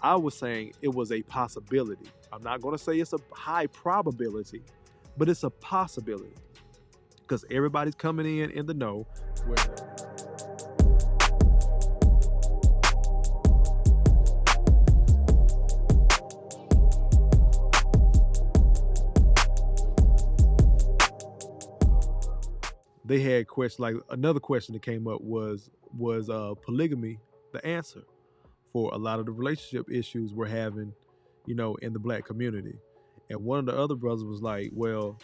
I was saying it was a possibility. I'm not going to say it's a high probability, but it's a possibility because everybody's coming in the know. They had questions, like another question that came up was polygamy the answer for a lot of the relationship issues we're having, in the black community? And one of the other brothers was like, well,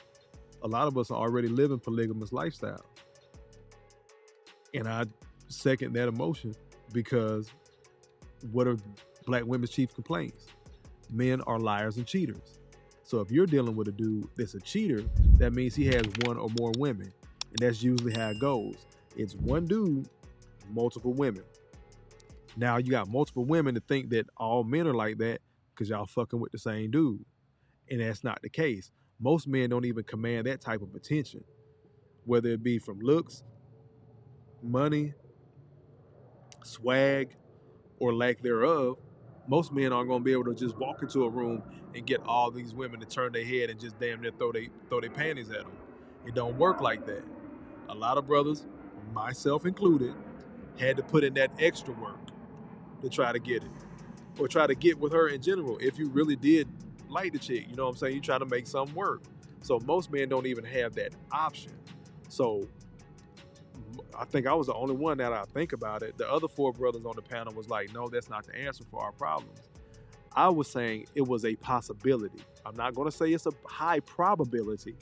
a lot of us are already living polygamous lifestyle. And I second that emotion because what are black women's chief complaints? Men are liars and cheaters. So if you're dealing with a dude that's a cheater, that means he has one or more women. And that's usually how it goes. It's one dude, multiple women. Now you got multiple women to think that all men are like that because y'all fucking with the same dude. And that's not the case. Most men don't even command that type of attention, whether it be from looks, money, swag, or lack thereof. Most men aren't going to be able to just walk into a room and get all these women to turn their head and just damn near throw their panties at them. It don't work like that. A lot of brothers, myself included, had to put in that extra work to try to get it, or try to get with her in general. If you really did like the chick, you know what I'm saying? You try to make something work. So most men don't even have that option. So I think I was the only one that I think about it. The other four brothers on the panel was like, no, that's not the answer for our problems. I was saying it was a possibility. I'm not going to say it's a high probability,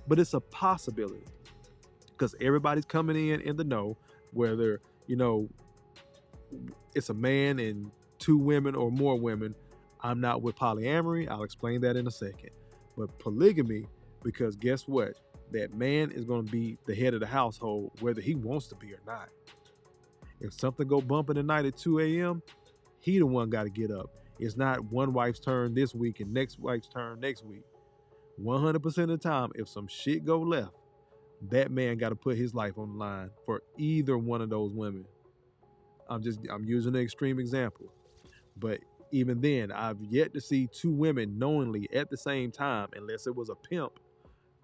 but it's a possibility because everybody's coming in the know, whether, it's a man and two women or more women. I'm not with polyamory. I'll explain that in a second. But polygamy, because guess what? That man is going to be the head of the household, whether he wants to be or not. If something go bumping tonight at 2 a.m., he the one got to get up. It's not one wife's turn this week and next wife's turn next week. 100% of the time, if some shit go left, that man got to put his life on the line for either one of those women. I'm using an extreme example. But even then, I've yet to see two women knowingly at the same time, unless it was a pimp,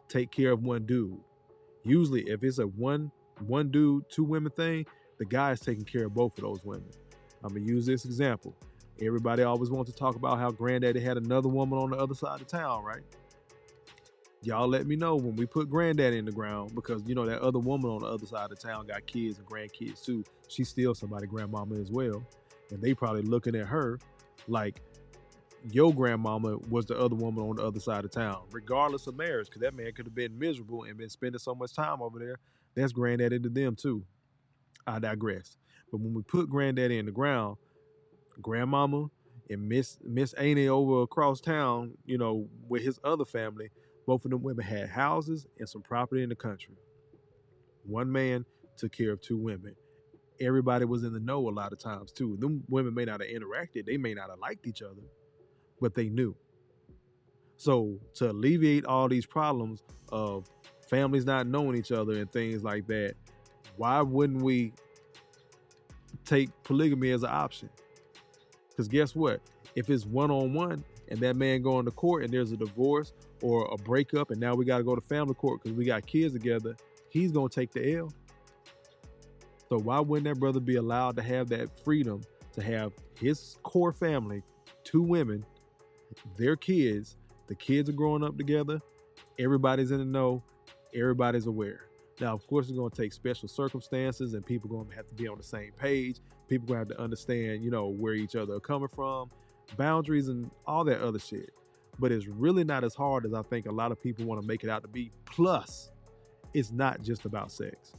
take care of one dude. Usually, if it's a one dude, two women thing, the guy is taking care of both of those women. I'm going to use this example. Everybody always wants to talk about how granddaddy had another woman on the other side of town, right? Y'all let me know when we put granddaddy in the ground, because that other woman on the other side of town got kids and grandkids too. She's still somebody's grandmama as well. And they probably looking at her like your grandmama was the other woman on the other side of town, regardless of marriage, because that man could have been miserable and been spending so much time over there. That's granddaddy to them too. I digress. But when we put granddaddy in the ground, grandmama and Miss Annie over across town, with his other family, both of them women had houses and some property in the country. One man took care of two women. Everybody was in the know a lot of times too. Them women may not have interacted. They may not have liked each other, but they knew. So to alleviate all these problems of families not knowing each other and things like that, why wouldn't we take polygamy as an option? Because guess what? If it's one-on-one and that man going to court and there's a divorce or a breakup and now we got to go to family court because we got kids together, he's going to take the L. So why wouldn't that brother be allowed to have that freedom to have his core family, two women, their kids, the kids are growing up together, everybody's in the know, everybody's aware. Now, of course, it's going to take special circumstances and people going to have to be on the same page. People going to have to understand, where each other are coming from, boundaries and all that other shit. But it's really not as hard as I think a lot of people want to make it out to be. Plus, it's not just about sex.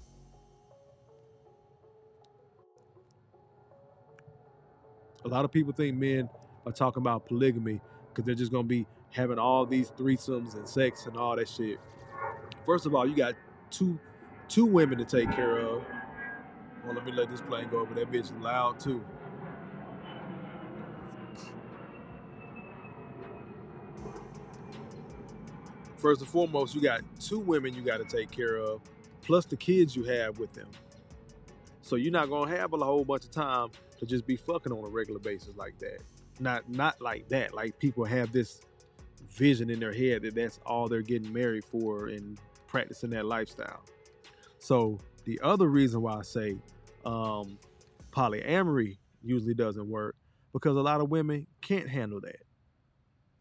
A lot of people think men are talking about polygamy because they're just going to be having all these threesomes and sex and all that shit. First of all, you got two women to take care of. Well, let me let this plane go over. That bitch is loud too. First and foremost, you got two women you got to take care of, plus the kids you have with them. So you're not going to have a whole bunch of time to just be fucking on a regular basis like that. Not like that. Like people have this vision in their head that that's all they're getting married for and practicing that lifestyle. So the other reason why I say polyamory usually doesn't work because a lot of women can't handle that.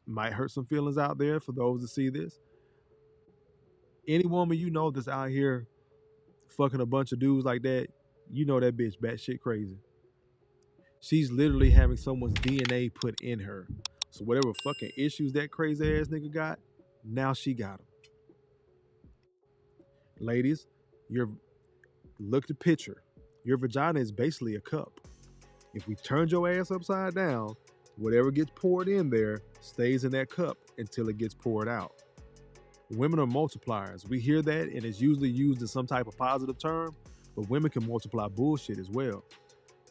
Might hurt some feelings out there for those that see this. Any woman you know that's out here fucking a bunch of dudes like that, you know that bitch batshit crazy. She's literally having someone's DNA put in her. So whatever fucking issues that crazy ass nigga got, now she got them. Ladies, look at the picture. Your vagina is basically a cup. If we turned your ass upside down, whatever gets poured in there stays in that cup until it gets poured out. Women are multipliers. We hear that and it's usually used in some type of positive term, but women can multiply bullshit as well.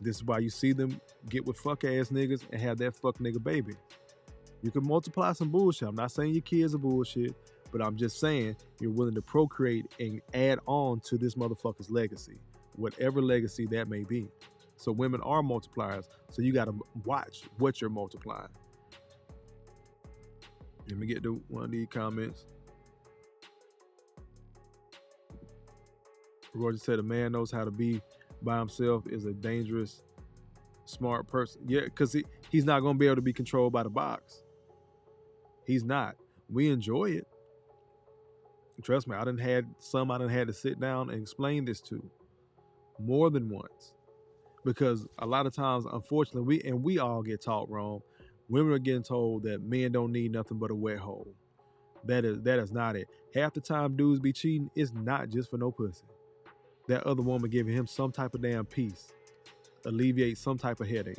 This is why you see them get with fuck ass niggas and have that fuck nigga baby. You can multiply some bullshit. I'm not saying your kids are bullshit, but I'm just saying you're willing to procreate and add on to this motherfucker's legacy, whatever legacy that may be. So women are multipliers. So you got to watch what you're multiplying. Let me get to one of these comments. Roger said a man knows how to be by himself is a dangerous, smart person. Yeah, because he's not going to be able to be controlled by the box. He's not. We enjoy it. Trust me, I done had to sit down and explain this to more than once. Because a lot of times, unfortunately, we all get taught wrong. Women are getting told that men don't need nothing but a wet hole. That is not it. Half the time dudes be cheating, it's not just for no pussy. That other woman giving him some type of damn peace, alleviate some type of headache.